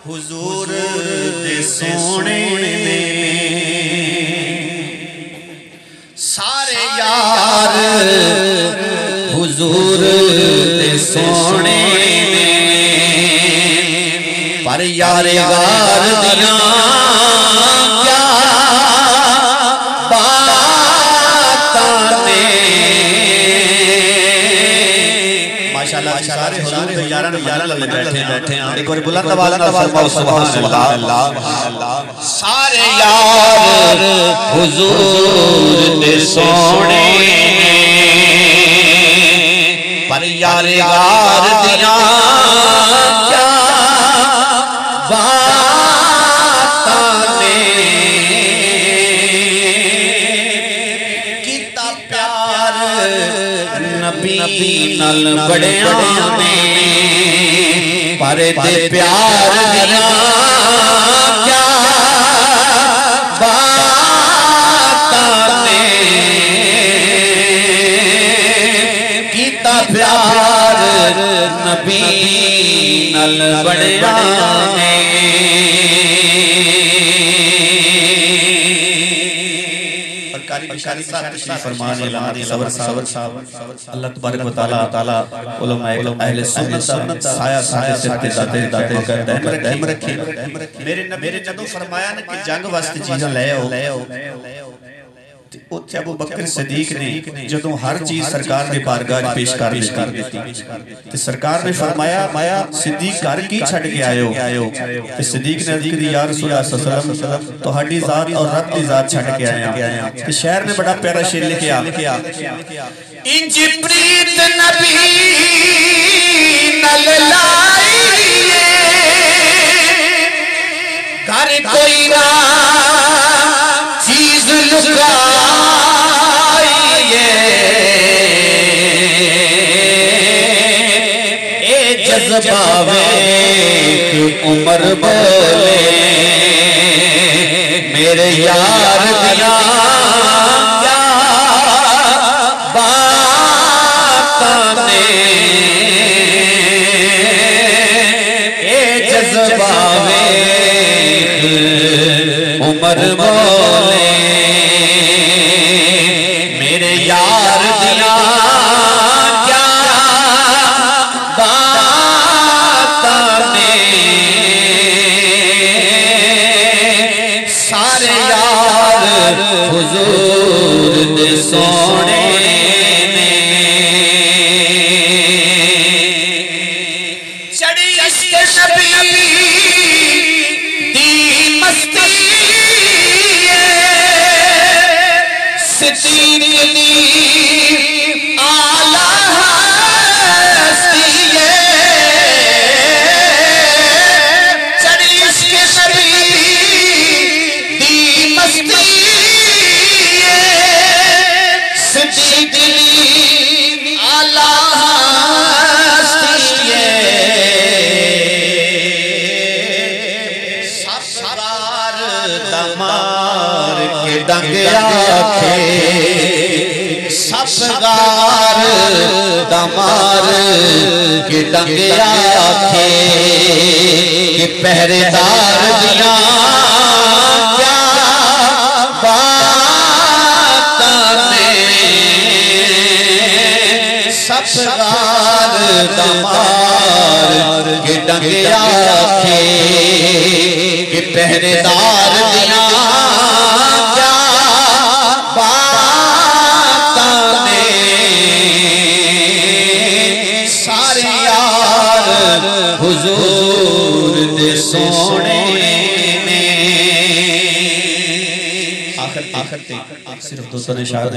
हुजूर दे सोने ने सारे यार हुजूर दे सोने ने पर यार यार दिया क्या बातां ने माशाअल्लाह सारे हुजूर दे यारां बैठे हैं एक बार बुलंद आवाज़ नाल फरमाओ सुभान अल्लाह। सारे यार हुजूर दे सोने पर यार यार दिया क्या बातां ने कीता प्यार नबी नाल बड़िया ने पर दे प्यार दिया क्या बातां ने कीता प्यार नबी नाल बड़िया ने अल्लाह तबारक व तआला उलमा अहले सुन्नत साया साया सिर ते दाते करदा है रखे मेरे जदों फरमाया ना कि जंग वास्ते चीज़ां ले आओ उत्थे अबू बकर सिद्दीक ने जदों हर चीज सरकार की बारगाह पेश कर दी ते सरकार ने फरमाया माया सिद्दीक घर की छड़ के आयो ते सिद्दीक ने अर्ज की या रसूलुल्लाह सल्लल्लाहु अलैहि वसल्लम तोहाडी जात और रब की जात छड़ के आया ते शहर ने बड़ा प्यारा शेर लिखया इंज प्रीत नबी नल लाई घर कोई ना चीज लुकाइए ए जज्बा वेख उमर बोले मेरे यार दिया क्या बातां ने ए जज्बा वेख उमर बोले मेरे यार दिया क्या बातां ने सारे यार हुजूर दे सोने ने चढ़ी इश्क नबी दी मस्ती सिद्दीक दी आला हस्ती चढ़ी इश्क नबी दी मस्ती सिद्दीक दी आला हस्ती सफार दमार के डंग आखे सफगार दमार के डंग आखे कि पहरेदार दिया क्या बातां ने सफगार दमार के डंग आखे कि पहरेदार दिया क्या बातां ने सारे यार हुजूर दे सोने ने आखिर सिर्फ दोस्तों ने शायद